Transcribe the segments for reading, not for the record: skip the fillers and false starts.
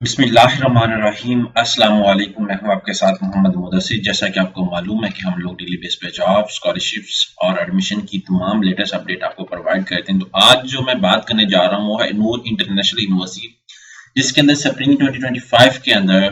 बिस्मिल्लाहिर्रहमानिर्रहीम। अस्सलाम वालेकुम। मैं हूं आपके साथ मोहम्मद मुदस्सिर। जैसा कि आपको मालूम है कि हम लोग डेली बेस पे जॉब, स्कॉलरशिप्स और एडमिशन की तमाम लेटेस्ट अपडेट आपको प्रोवाइड करते हैं। तो आज जो मैं बात करने जा रहा हूं वो है नूर इंटरनेशनल यूनिवर्सिटी, जिसके अंदर स्प्रिंग 2025 के अंदर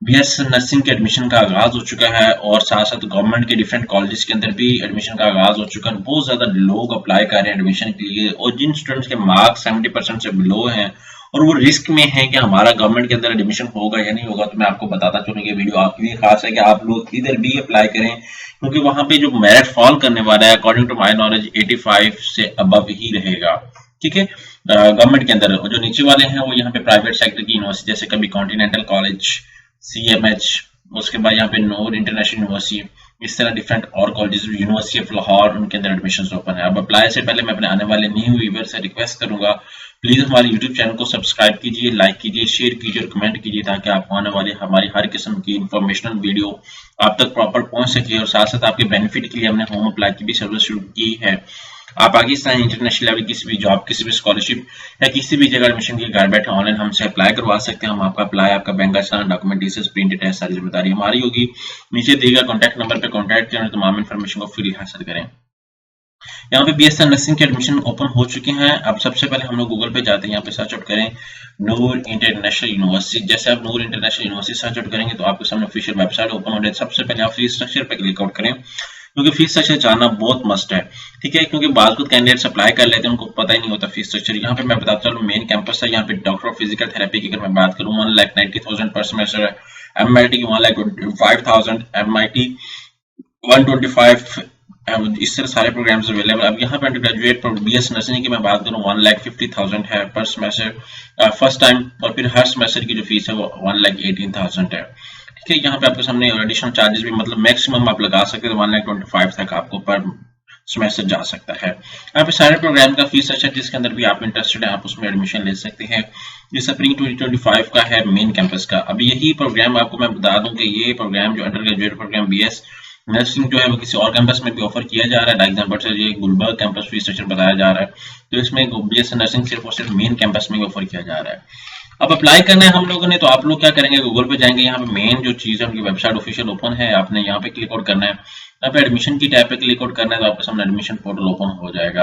बीएस नर्सिंग के एडमिशन का आगाज हो चुका है और साथ साथ गवर्नमेंट के डिफरेंट कॉलेजेस के अंदर भी एडमिशन का आगाज हो चुका है। बहुत ज्यादा लोग अप्लाई कर रहे हैं एडमिशन के लिए, और जिन स्टूडेंट्स के मार्क्स 70% से बिलो हैं और वो रिस्क में है कि हमारा गवर्नमेंट के अंदर एडमिशन होगा या नहीं होगा, तो मैं आपको बताता चलूँ ये वीडियो आपके लिए खास है कि आप लोग इधर भी अप्लाई करें, क्योंकि वहां पे जो मेरिट फॉल करने वाला है अकॉर्डिंग टू माय नॉलेज 85 से अबव ही रहेगा। ठीक है, गवर्नमेंट के अंदर जो नीचे वाले हैं वो यहाँ पे प्राइवेट सेक्टर की यूनिवर्सिटी जैसे कभी कॉन्टिनेंटल कॉलेज, CMH, उसके बाद यहाँ पे नूर इंटरनेशनल यूनिवर्सिटी, इस तरह डिफरेंट और कॉलेजेस, यूनिवर्सिटी ऑफ लाहौर, उनके अंदर एडमिशन ओपन है। अब अप्लाई से पहले मैं अपने आने वाले न्यू व्यूअर से रिक्वेस्ट करूंगा, प्लीज हमारे यूट्यूब चैनल को सब्सक्राइब कीजिए, लाइक कीजिए, शेयर कीजिए और कमेंट कीजिए, ताकि आपको आने वाली हमारी हर किस्म की इंफॉर्मेशनल वीडियो आप तक प्रॉपर पहुंच सके। और साथ साथ आपके बेनिफिट के लिए हमने होम अप्लाई की भी सर्विस शुरू की है। आप पाकिस्तान इंटरनेशनल लेवल किसी भी जॉब, किसी भी स्कॉलरशिप या किसी भी जगह एडमिशन के घर बैठे ऑनलाइन हमसे अप्लाई करवा सकते हैं। हम आपका अप्लाई, आपका बैंक का चलान, डॉक्यूमेंट डिटेल्स, प्रिंटेड टेस्ट, सारी जिम्मेदारी हमारी होगी। नीचे दिए गए कॉन्टैक्ट नंबर पर कॉन्टैक्ट करें, तमाम इन्फॉर्मेशन को फ्री हासिल करें। यहाँ पे BSN नर्सिंग के एडमिशन ओपन हो चुके हैं। अब सबसे पहले हम लोग गूगल पे जाते हैं, यहाँ पे सर्च आउट करें नूर इंटरनेशनल यूनिवर्सिटी। जैसे आप नूर इंटरनेशनल यूनिवर्सिटी सर्च आउट करेंगे तो आपके सामने ऑफिशियल वेबसाइट ओपन हो जाए। सबसे पहले आप फीस स्ट्रक्चर पे क्लिक आउट करें, क्योंकि फीस स्ट्रक्चर जानना बहुत मस्ट है। ठीक है, क्योंकि बाद कुछ कैंडिडेट्स अप्लाई कर लेते हैं, उनको पता ही नहीं होता फीस स्ट्रक्चर। यहाँ पे मैं बताता चलूँ, मेन कैंपस है यहाँ पे डॉक्टर ऑफ फिजिकल थेरेपी की अगर मैं बात करूँ 1,90,000 पर सेमेस्टर है, MIT 1,25,000, MIT 125, इस तरह सारे प्रोग्राम्स अवेलेबल। अब यहाँ पे अंडर ग्रेजुएट BS नर्सिंग की मैं बात करूँ 1,50,000 है पर सेमेस्टर फर्स्ट टाइम, और फिर हर सेमेस्टर की जो फीस है वो 1,18,000 है। ठीक है, यहाँ पे आपके सामने एडिशनल चार्जेस भी, मतलब मैक्सिमम आप लगा सकते हैं 1,25,000 तक आपको पर सेमेस्टर जा सकता है। यहाँ पे सारे प्रोग्राम का फीस अच्छा, जिसके अंदर भी आप इंटरेस्टेड हैं आप उसमें एडमिशन ले सकते हैं। ये स्प्रिंग 2025 का है मेन कैंपस का। अब यही प्रोग्राम आपको मैं बता दूं कि ये प्रोग्राम जो undergraduate program BS nursing जो है वो किसी और कैंपस में भी ऑफर किया जा रहा है। लाइक एग्जांपल से ये गुलबर्ग कैंपस फीस स्ट्रक्चर बताया जा रहा है, तो इसमें BS नर्सिंग सिर्फ और सिर्फ मेन कैंपस में ऑफर किया जा रहा है। अब अप्लाई करना है हम लोगों ने, तो आप लोग क्या करेंगे, गूगल पे जाएंगे, यहाँ पे मेन जो चीज है उनकी वेबसाइट ऑफिशियल ओपन है, आपने यहाँ पे क्लिक आउट करना है। यहाँ पे एडमिशन की टैब पे क्लिक आउट करना है, तो आपके सामने एडमिशन पोर्टल ओपन हो जाएगा।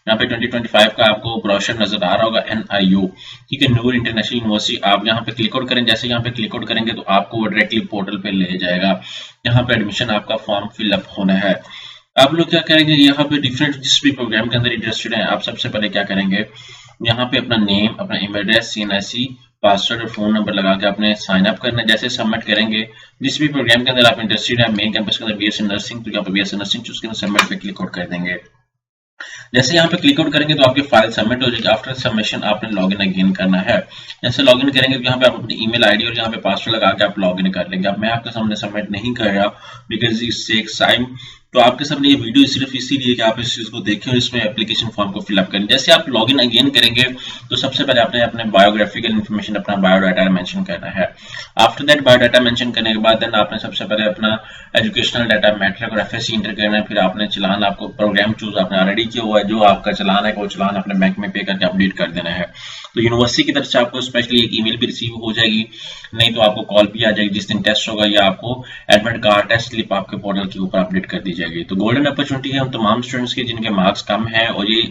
यहाँ पे 2025 का आपको ब्रोशर नजर आ रहा होगा, NIU, ठीक है, नूर इंटरनेशनल यूनिवर्सिटी। आप यहाँ पे क्लिक आउट करें, जैसे यहाँ पे क्लिक आउट करेंगे तो आपको वो डायरेक्टली पोर्टल पे ले जाएगा। यहाँ पे एडमिशन आपका फॉर्म फिलअप होना है। आप लोग क्या करेंगे, यहाँ पे डिफरेंट जिस भी प्रोग्राम के अंदर इंटरेस्टेड है, आप सबसे पहले क्या करेंगे, यहाँ पे अपना नेम, अपना ईमेल एड्रेस, CNIC, पासवर्ड और फोन नंबर लगा के आपने साइन अप करना है। जैसे सबमिट करेंगे, जिस भी प्रोग्राम के अंदर आप इंटरेस्टेड है, मेन कैंपस के अंदर BS नर्सिंग, तो यहाँ पे BS नर्सिंग चूज करके सबमिट पे क्लिक आउट कर देंगे। जैसे यहाँ पे क्लिक आउट करेंगे तो आपकी फाइल सबमिट हो जाएगी। आफ्टर सबमिशन आपने लॉगिन अगेन करना है। जैसे लॉगिन करेंगे तो यहाँ पे आप अपनी ईमेल आईडी और यहाँ पे पासवर्ड लगा के आप लॉगिन कर लेंगे। अब मैं आपके सामने सबमिट नहीं कर रहा बिकॉज इट्स टेक्स टाइम, तो आपके सामने ये वीडियो सिर्फ इसीलिए कि आप इस चीज को देखें और इसमें एप्लीकेशन फॉर्म को फिलअप करें। जैसे आप लॉगिन अगेन करेंगे तो सबसे पहले आपने अपने बायोग्राफिकल इन्फॉर्मेशन, अपना बायोडाटा मेंशन करना है। आफ्टर दैट बायोडाटा मेंशन करने के बाद देन आपने सबसे पहले अपना एजुकेशनल डाटा, मैट्रिक और FSC इंटर करना है। फिर आपने चलान, आपको प्रोग्राम चूज आपने ऑलरेडी किया हुआ है, जो आपका चलान है वो चलान अपने बैंक में पे करके अपडेट कर देना है। तो यूनिवर्सिटी की तरफ से आपको स्पेशली एक ईमेल भी रिसीव हो जाएगी, नहीं तो आपको कॉल भी आ जाएगी जिस दिन टेस्ट होगा, या आपको एडमिट कार्ड, टेस्ट स्लिप आपके पोर्टल के ऊपर अपडेट कर दी जाएगी। तो गोल्डन अपॉर्चुनिटी है उन तमाम स्टूडेंट्स की जिनके मार्क्स कम है, और ये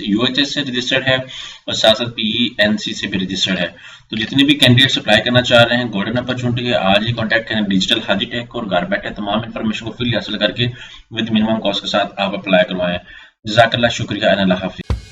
UHS से रजिस्टर्ड है और साथ साथ PENC से भी रजिस्टर्ड है। तो जितने भी कैंडिडेट्स अप्लाई करना चाह रहे हैं, गोल्डन अपॉर्चुनिटी है, आज ही कॉन्टैक्ट करें डिजिटल हाजी टेक, और घर बैठे तमाम इन्फॉर्मेशन को फ्री हासिल करके विद मिनिमम कॉस्ट के साथ आप अप्लाई करवाएं। जज़ाकल्लाह, शुक्रिया, अल्लाह हाफिज़।